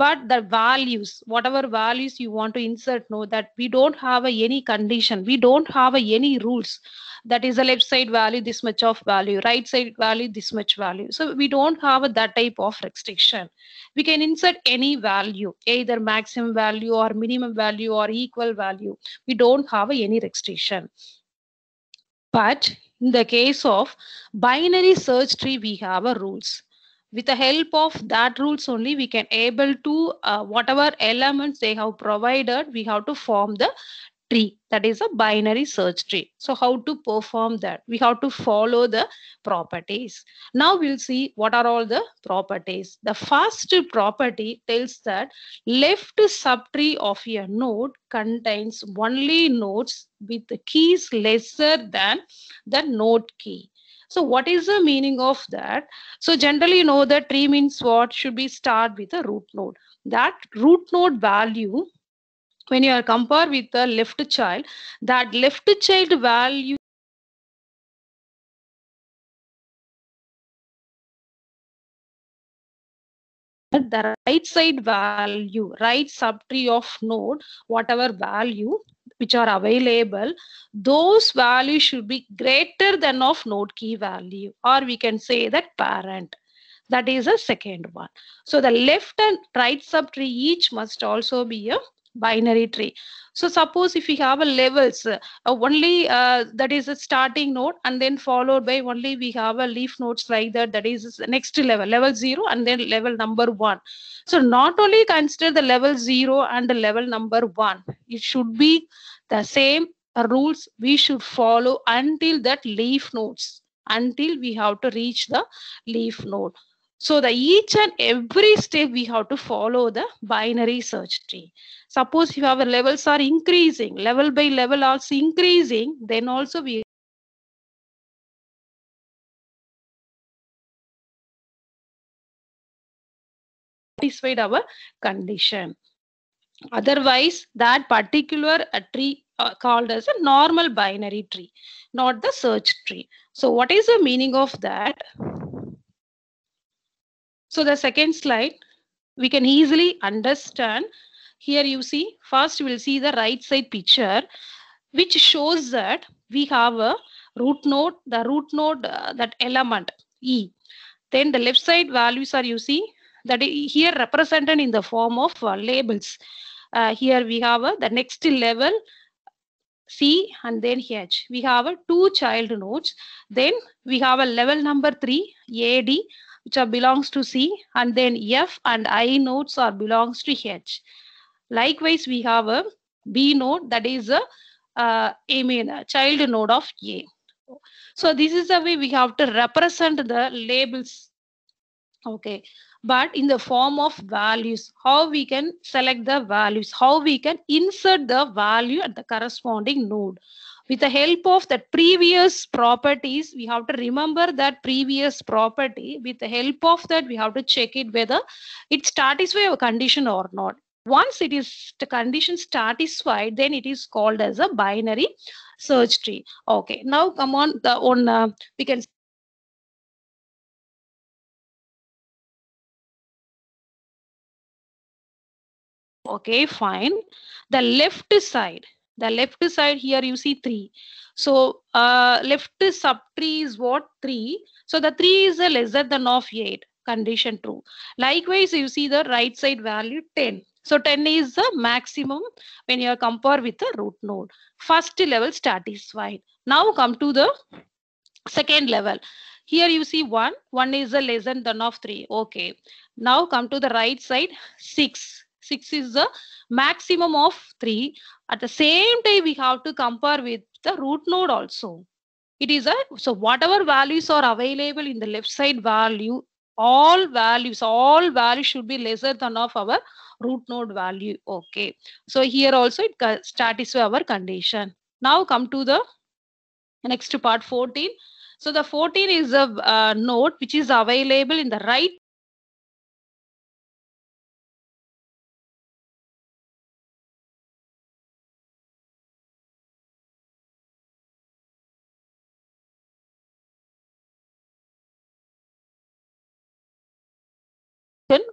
but the values, whatever values you want to insert, know that we don't have any condition, we don't have any rules. That is the left side value this much of value, right side value this much value. So we don't have that type of restriction. We can insert any value, either maximum value or minimum value or equal value. We don't have any restriction. But in the case of binary search tree, we have a rules. With the help of that rules only, we can able to whatever elements they have provided, we have to form the tree. That is a binary search tree. So how to perform that? We have to follow the properties. Now we'll see what are all the properties. The first property tells that left subtree of a node contains only nodes with keys lesser than the node key. So what is the meaning of that? So generally you know that tree means what? Should be start with a root node. That root node value, when you are compare with the left child, that left child value, the right side value, right subtree of node, whatever value which are available, those values should be greater than of node key value, or we can say that parent. That is a second one. So the left and right subtree each must also be a binary tree. So suppose if we have a levels, only that is a starting node, and then followed by only we have a leaf nodes like that. That is next level, level 0, and then level number 1. So not only consider the level 0 and the level number 1. It should be the same rules we should follow until that leaf nodes, until we have to reach the leaf node. So the each and every step we have to follow the binary search tree. Suppose if our levels are increasing, level by level also increasing, then also we satisfied our condition. Otherwise, that particular tree called as a normal binary tree, not the search tree. So what is the meaning of that? So the second slide, we can easily understand. Here you see, first we'll see the right side picture, which shows that we have a root node, the root node, that element E. Then the left side values are, you see, that here represented in the form of labels. Here we have the next level C and then H. We have two child nodes. Then we have a level number 3 AD, which are belongs to C, and then F and I nodes are belongs to H. Likewise, we have a B node, that is a child node of A. So this is the way we have to represent the labels. Okay, but in the form of values, how we can select the values, how we can insert the value at the corresponding node. With the help of the previous properties, we have to remember that previous property. With the help of that, we have to check it whether it satisfies a condition or not. Once it is the condition satisfied, then it is called as a binary search tree. Okay, now come on, the on we can. Okay, fine. The left side here you see 3. So left subtree is what? 3. So the 3 is a lesser than of 8. Condition true. Likewise, you see the right side value 10. So 10 is the maximum when you compare with the root node. First level satisfied. Now come to the second level. Here you see 1. 1 is a lesser than of 3. Okay. Now come to the right side 6. 6 is the maximum of 3. At the same time, we have to compare with the root node also. It is a, so whatever values are available in the left side value, all values should be lesser than of our root node value. Okay. So here also it satisfies our condition. Now come to the next part 14. So the 14 is a node which is available in the right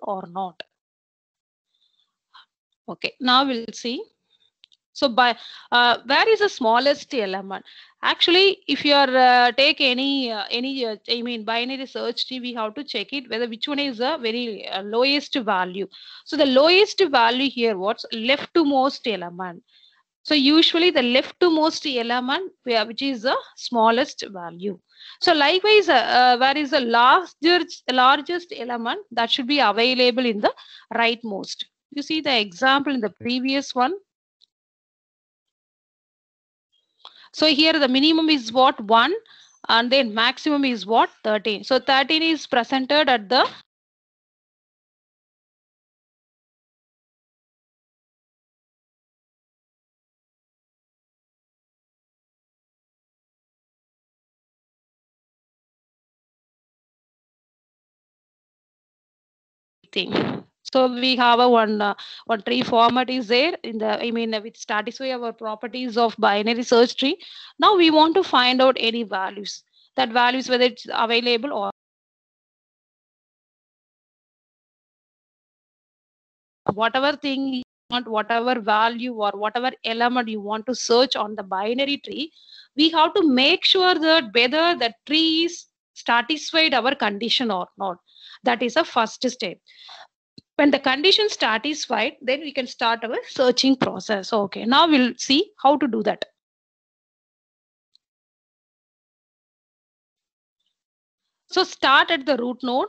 or not. Okay, now we'll see. So where is the smallest element? Actually, if you are take any I mean binary search tree, we have to check it whether which one is the very lowest value. So the lowest value here, what's leftmost element? So usually the leftmost element which is the smallest value. So likewise, where is the largest element that should be available in the rightmost? You see the example in the previous one. So here the minimum is what 1 and then maximum is what 13. So 13 is presented at the thing. So we have a one tree format is there in the I mean which satisfy our properties of binary search tree. Now we want to find out any values. That values whether it's available or whatever thing you want, whatever value or whatever element you want to search on the binary tree, we have to make sure that whether the tree is satisfied our condition or not. That is a first step. When the condition satisfied, then we can start our searching process. Okay, now we'll see how to do that. So start at the root node.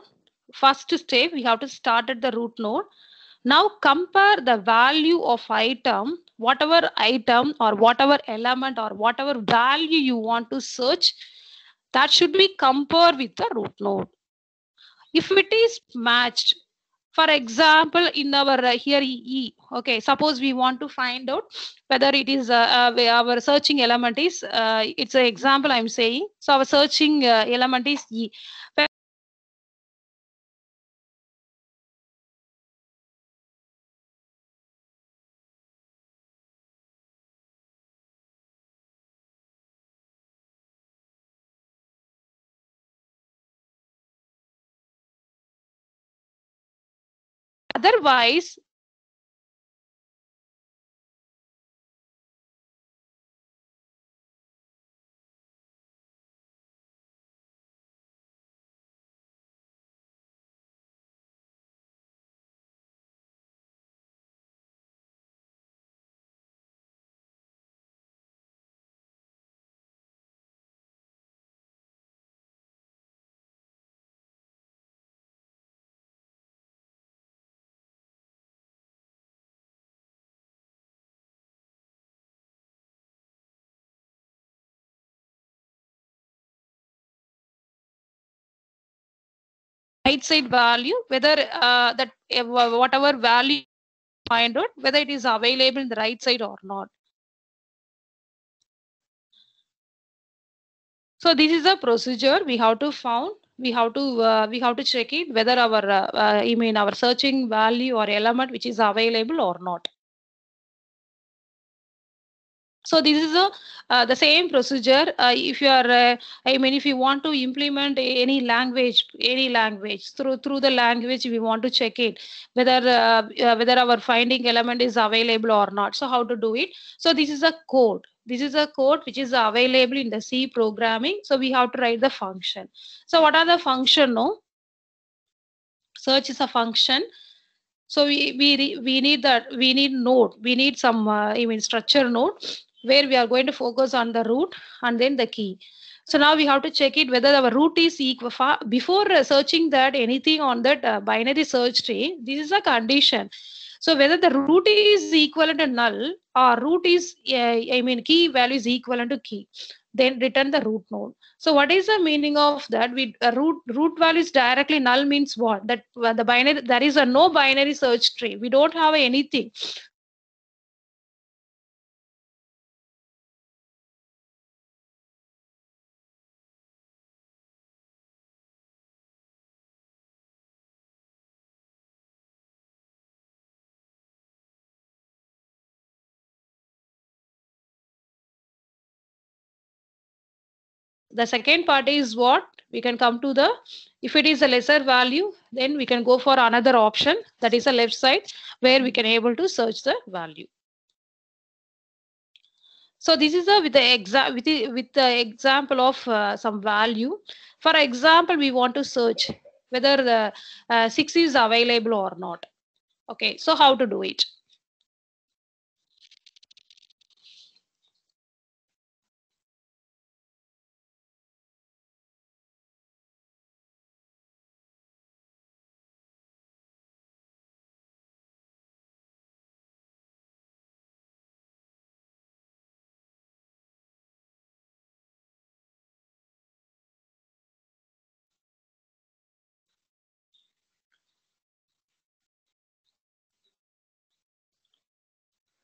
First step, we have to start at the root node. Now compare the value of item, whatever item or whatever element or whatever value you want to search, that should be compared with the root node. If it is matched, for example, in our here E, okay, suppose we want to find out whether it is our searching element is, it's an example I'm saying. So our searching element is E. Otherwise, right side value, whether that whatever value find out whether it is available in the right side or not. So this is a procedure we have to found. We have to check it whether our I mean our searching value or element which is available or not. So this is the same procedure. If you are, I mean, if you want to implement any language through the language, we want to check it whether our finding element is available or not. So how to do it? So this is a code. This is a code which is available in the C programming. So we have to write the function. So what are the function? No, search is a function. So we need that, we need node, we need some I mean structure node where we are going to focus on the root and then the key. So now we have to check it whether our root is equal before searching that anything on that binary search tree. This is a condition. So whether the root is equivalent to null or root is I mean key value is equivalent to key, then return the root node. So what is the meaning of that? We root value is directly null means what? That the binary, there is a no binary search tree. We don't have anything. The second part is what? We can come to the, if it is a lesser value, then we can go for another option, that is a left side, where we can able to search the value. So this is a with the example of some value. For example, we want to search whether the 6 is available or not. Okay, so how to do it?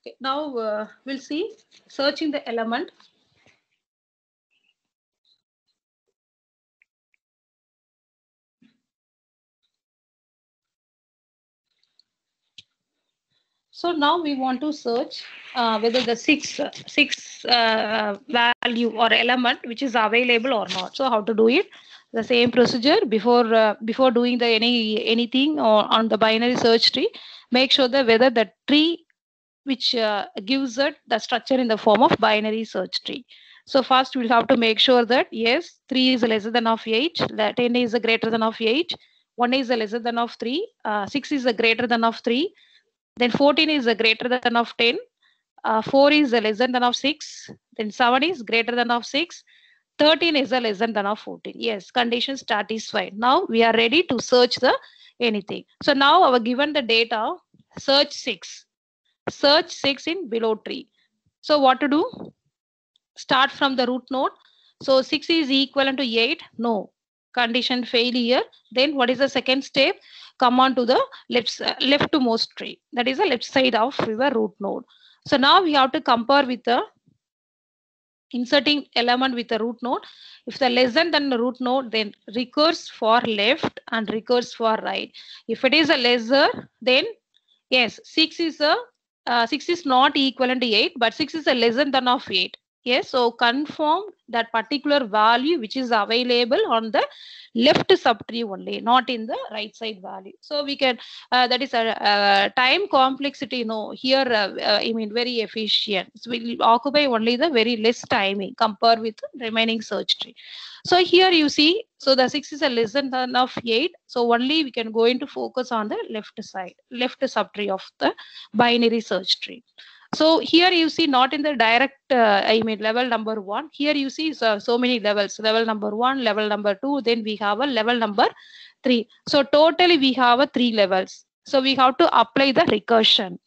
Okay, now we'll see searching the element. So now we want to search whether the six value or element which is available or not. So how to do it? The same procedure before doing the anything or on the binary search tree. Make sure that whether the tree which gives it the structure in the form of binary search tree. So first we'll have to make sure that yes, 3 is lesser than of 8, 10 is greater than of 8, 1 is lesser than of 3, 6 is greater than of 3, then 14 is greater than of 10, 4 is lesser than of 6, then 7 is greater than of 6, 13 is lesser than of 14. Yes, condition satisfied. Now we are ready to search the anything. So now our given the data, search 6. Search 6 in below tree. So what to do? Start from the root node. So 6 is equivalent to 8. No. Condition failure. Then what is the second step? Come on to the leftmost tree. That is the left side of your root node. So now we have to compare with the inserting element with the root node. If the less than the root node, then recurse for left and recurse for right. If it is a lesser, then yes, 6 is a 6 is not equivalent to 8, but 6 is a lesser than of 8. Yes, so confirm that particular value which is available on the left subtree only, not in the right side value. So we can, that is a time complexity, no, here, I mean, very efficient. So we'll occupy only the very less timing compared with the remaining search tree. So here you see, so the 6 is a less than of 8. So only we can go into focus on the left side, left subtree of the binary search tree. So here you see not in the direct, I mean level number 1. Here you see so many levels, level number 1, level number 2, then we have a level number 3. So totally we have a 3 levels. So we have to apply the recursion.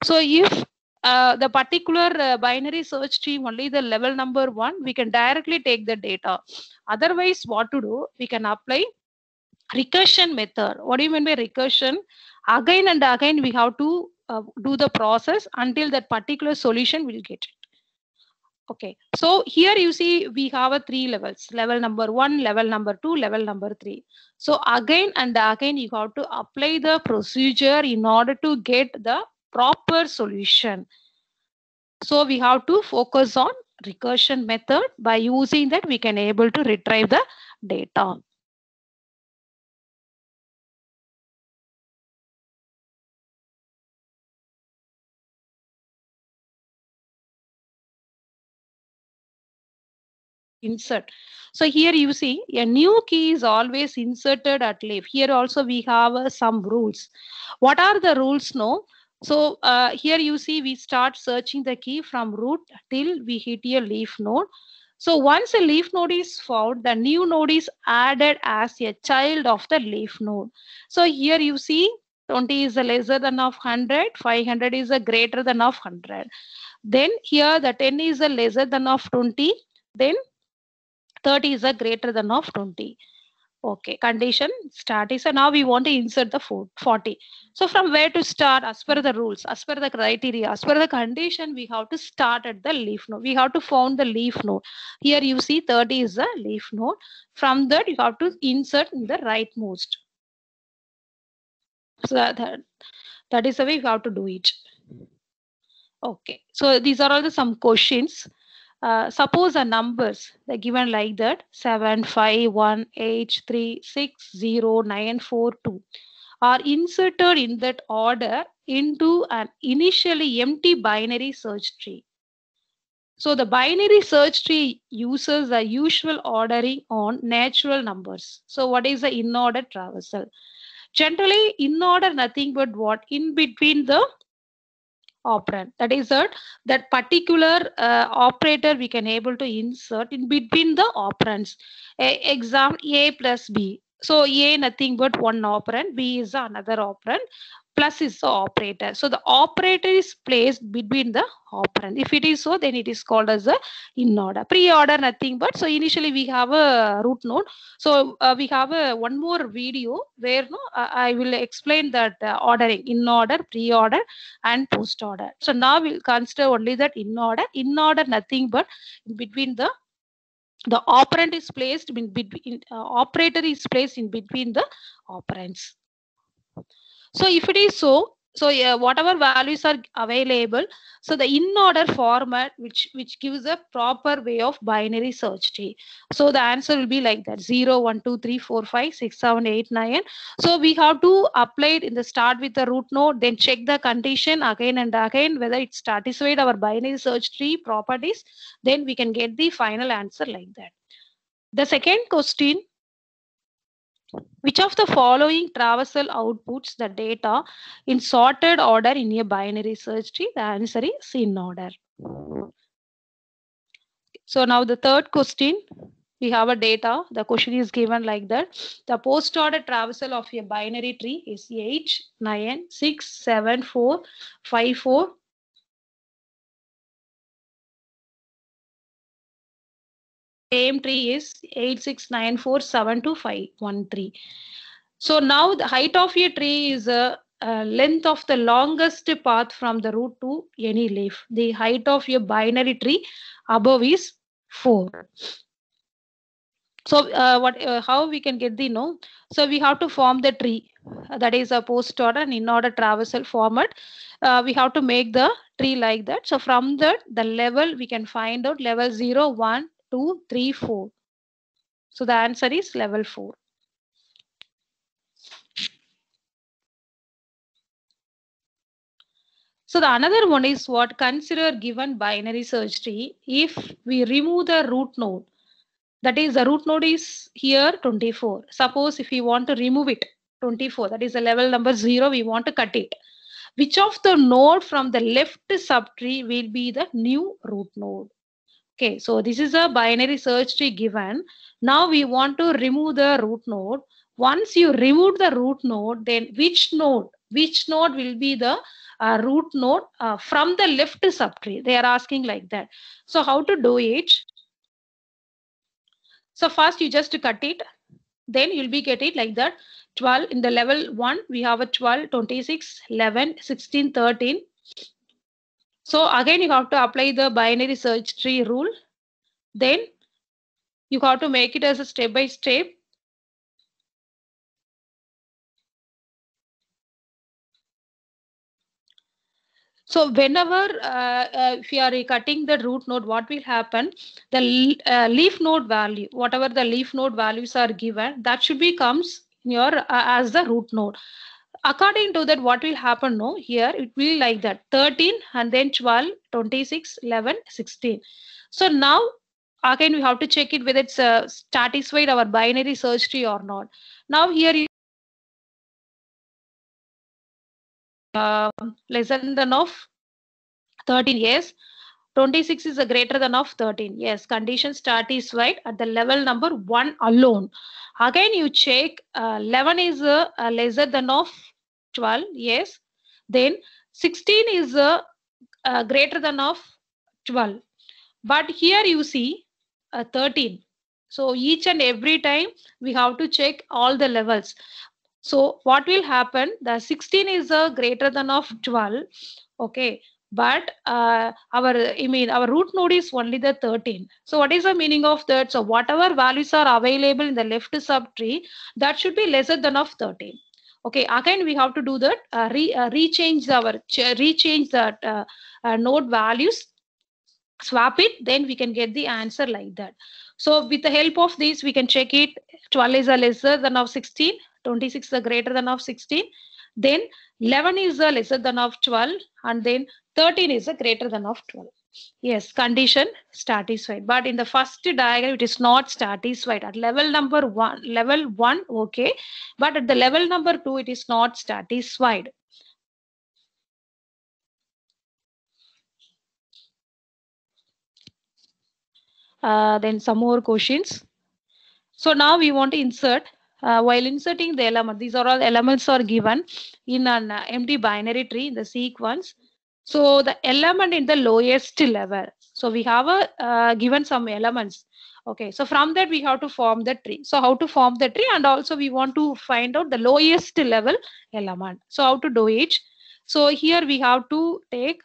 So if the particular binary search tree only the level number 1, we can directly take the data. Otherwise, what to do? We can apply recursion method. What do you mean by recursion? Again and again, we have to do the process until that particular solution will get it. Okay, so here you see we have a 3 levels, level number 1, level number 2, level number 3. So again and again you have to apply the procedure in order to get the proper solution. So we have to focus on recursion method. By using that, we can able to retrieve the data. Insert. So here you see a new key is always inserted at leaf. Here also we have some rules. What are the rules? No. So here you see we start searching the key from root till we hit a leaf node. So once a leaf node is found, the new node is added as a child of the leaf node. So here you see 20 is a lesser than of 100, 500 is a greater than of 100. Then here the 10 is a lesser than of 20. Then 30 is a greater than of 20. Okay, condition start is, so now we want to insert the 40. So from where to start? As per the rules, as per the criteria, as per the condition, we have to start at the leaf node. We have to found the leaf node. Here you see 30 is a leaf node. From that you have to insert in the rightmost. So that is the way you have to do it. Okay, so these are all the some questions. suppose the numbers are given like that 7, 5, 1, 8, 3, 6, 0, 9, 4, 2 are inserted in that order into an initially empty binary search tree. So the binary search tree uses the usual ordering on natural numbers. So what is the in-order traversal? Generally, in-order nothing but what? In between the operand. That is that particular operator we can able to insert in between the operands. Example A plus B. So A nothing but one operand, B is another operand, plus is the operator. So the operator is placed between the operand. If it is so, then it is called as a in order. Pre-order nothing but, so initially we have a root node. So we have one more video where I will explain that ordering, in order, pre-order and post order. So now we'll consider only that in order. In order nothing but in between the operand is placed in between, operator is placed in between the operands. So if it is so, whatever values are available, so the in order format which gives a proper way of binary search tree. So the answer will be like that: 0, 1, 2, 3, 4, 5, 6, 7, 8, 9. So we have to apply it in the start with the root node, then check the condition again and again whether it's satisfied our binary search tree properties. Then we can get the final answer like that. The second question: which of the following traversal outputs the data in sorted order in a binary search tree? The answer is in order. So now the third question, we have a data. The question is given like that. The post order traversal of a binary tree is 8, 9, 6, 7, 4, 5, 4. Same tree is 8, 6, 9, 4, 7, 2, 5, 1, 3. So now the height of a tree is a length of the longest path from the root to any leaf. The height of a binary tree above is 4. So how we can get the So we have to form the tree. That is a post order and in order traversal format. We have to make the tree like that. So from that, the level we can find out level 0, 1, 2, 3, 4. So the answer is level 4. So the another one is what? Consider given binary search tree if we remove the root node. That is, the root node is here 24. Suppose if we want to remove it, 24, that is the level number 0, we want to cut it. Which of the node from the left subtree will be the new root node? Okay, so this is a binary search tree given. Now we want to remove the root node. Once you remove the root node, then which node will be the root node from the left subtree? They are asking like that. So how to do it? So first you just cut it, then you'll be getting like that. 12 in the level 1, we have a 12, 26, 11, 16, 13. So again you have to apply the binary search tree rule. Then you have to make it as a step by step. So whenever if you are cutting the root node, what will happen? The leaf node value, whatever the leaf node values are given, that should be comes in your as the root node. According to that, what will happen? No, here it will be like that: 13 and then 12, 26, 11, 16. So now again we have to check it whether it's satisfied our binary search tree or not. Now here you less than of 13, yes. 26 is a greater than of 13, yes. Condition satisfied at the level number 1 alone. Again you check 11 is lesser than of 12, yes. Then 16 is greater than of 12. But here you see 13. So each and every time we have to check all the levels. So what will happen? The 16 is greater than of 12. Okay. But our root node is only the 13. So what is the meaning of that? So whatever values are available in the left subtree, that should be lesser than of 13. Okay, again we have to do that, rechange that node values swap it, then we can get the answer like that. So with the help of this, we can check it. 12 is a lesser than of 16, 26 is a greater than of 16, then 11 is a lesser than of 12, and then 13 is a greater than of 12. Yes, condition satisfied. But in the first diagram, it is not satisfied. At level one, okay. But at the level number 2, it is not satisfied. Then some more questions. So now we want to insert. While inserting the element, these are all elements are given in an empty binary tree in the sequence. So the element in the lowest level. So we have a given some elements. Okay, so from that we have to form the tree. So how to form the tree, and also we want to find out the lowest level element. So how to do it? So here we have to take.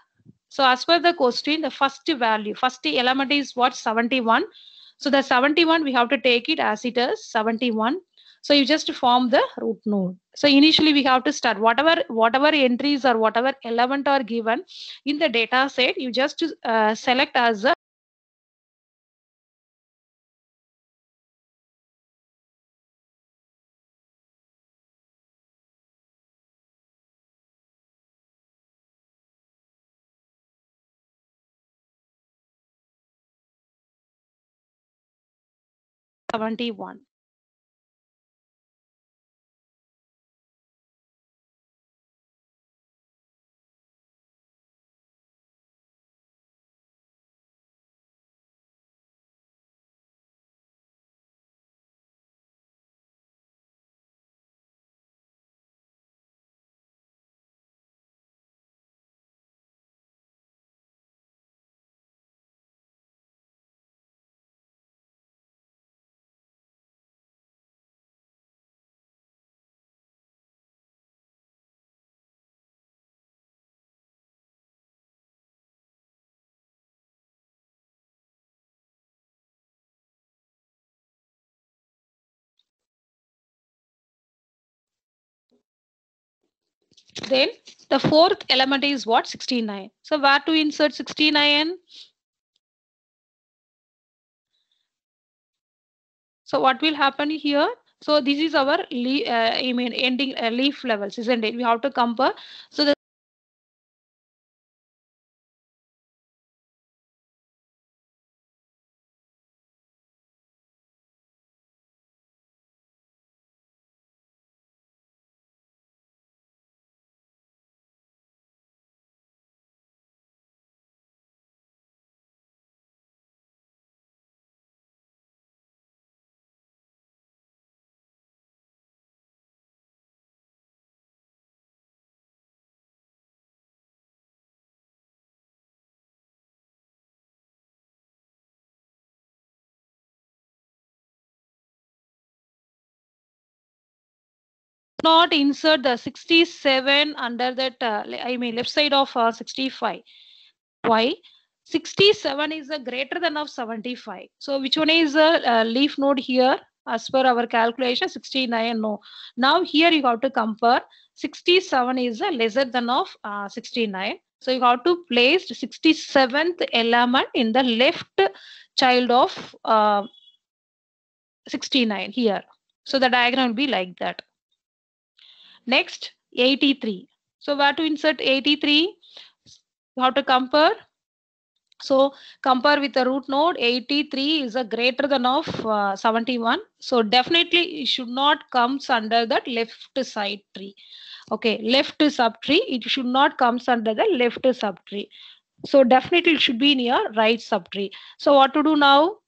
So as per the question, the first value, first element is what? 71. So the 71, we have to take it as it is 71. So you just form the root node. So initially we have to start whatever entries or whatever element are given in the data set, you just select as a 71. Then the fourth element is what? 69. So where to insert 69? So what will happen here? So this is our ending leaf levels, isn't it? We have to compare. So the not insert the 67 under that, left side of 65. Why? 67 is a greater than of 75. So which one is a leaf node here? As per our calculation, 69, no. Now here you have to compare. 67 is a lesser than of 69. So you have to place 67th element in the left child of 69 here. So the diagram will be like that. Next, 83. So where to insert 83? You have to compare. So compare with the root node. 83 is a greater than of 71. So definitely it should not comes under that left side tree. Okay, left subtree. It should not comes under the left subtree. So definitely it should be in your right subtree. So what to do now?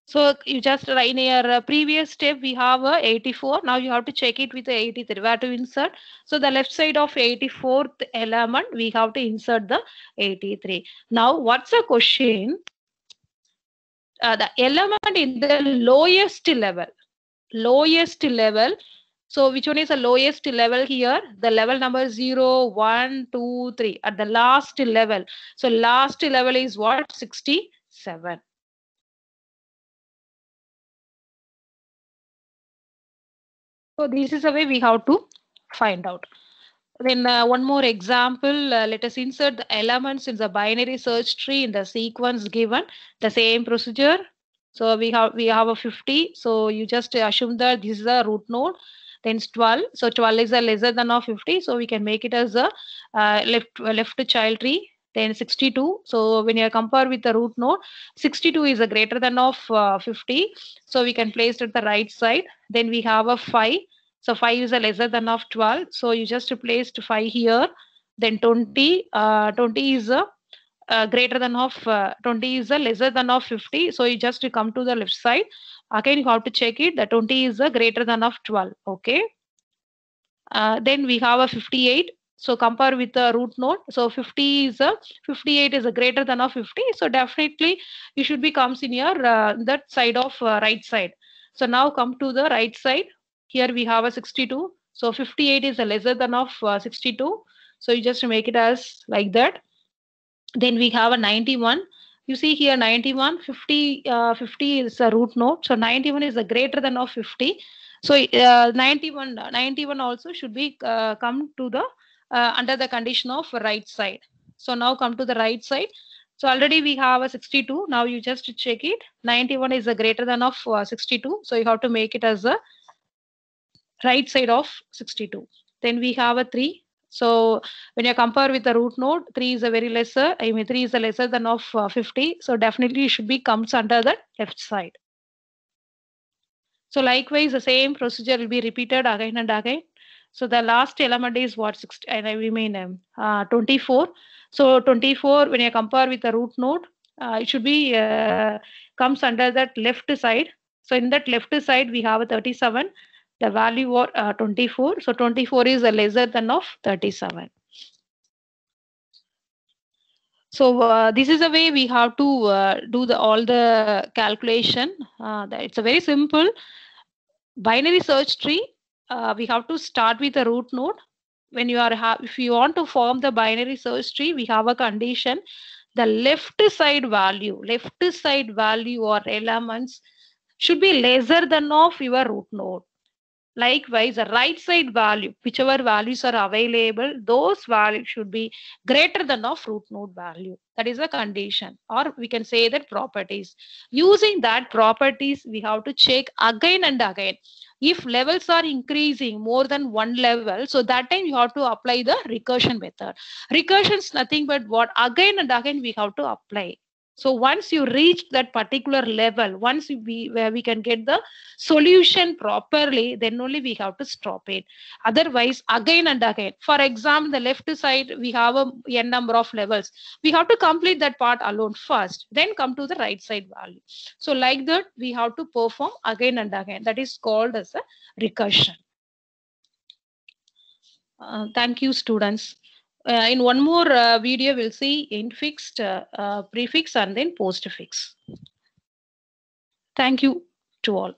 So you just in your previous step, we have 84. Now you have to check it with the 83. Where to insert? So the left side of 84th element, we have to insert the 83. Now what's the question? The element in the lowest level. Lowest level. So which one is the lowest level here? The level number 0, 1, 2, 3. At the last level. So last level is what? 67. So this is the way we have to find out. Then one more example, let us insert the elements in the binary search tree in the sequence given. The same procedure. So we have a 50. So you just assume that this is a root node. Then it's 12. So 12 is a lesser than of 50. So we can make it as a left child tree. Then 62. So when you compare with the root node, 62 is a greater than of 50. So we can place it at the right side. Then we have a 5. So 5 is a lesser than of 12. So you just replaced 5 here. Then 20. 20 is a greater than of 20 is a lesser than of 50. So you just come to the left side. Again, you have to check it. The 20 is a greater than of 12. Okay. Then we have a 58. So compare with the root node. So 58 is a greater than of 50. So definitely you should be comes in your that side of right side. So now come to the right side. Here we have a 62. So 58 is a lesser than of 62. So you just make it as like that. Then we have a 91. You see here 91, 50, 50 is a root node. So 91 is a greater than of 50. So 91 also should be come to the under the condition of right side. So now come to the right side. So already we have a 62. Now you just check it. 91 is a greater than of 62. So you have to make it as a right side of 62. Then we have a 3. So when you compare with the root node, 3 is a very lesser. 3 is a lesser than of 50. So definitely it should be comes under the left side. So likewise, the same procedure will be repeated again and again. So the last element is what 60, and I remain 24. So 24, when you compare with the root node, it should be comes under that left side. So in that left side, we have a 37. The value of 24. So 24 is a lesser than of 37. So this is the way we have to do all the calculation. It's a very simple binary search tree. We have to start with a root node. When you are if you want to form the binary search tree, we have a condition. The left side value or elements should be lesser than of your root node. Likewise, the right side value, whichever values are available, those values should be greater than of root node value. That is a condition, or we can say that properties. Using that properties, we have to check again and again. If levels are increasing more than one level, so that time you have to apply the recursion method. Recursion is nothing but what again and again we have to apply. So once you reach that particular level, where we can get the solution properly, then only we have to stop it. Otherwise, again and again. For example, the left side we have a n number of levels. We have to complete that part alone first, then come to the right side value. So like that, we have to perform again and again. That is called as a recursion. Thank you, students. In one more video, we'll see infix, prefix, and then postfix. Thank you to all.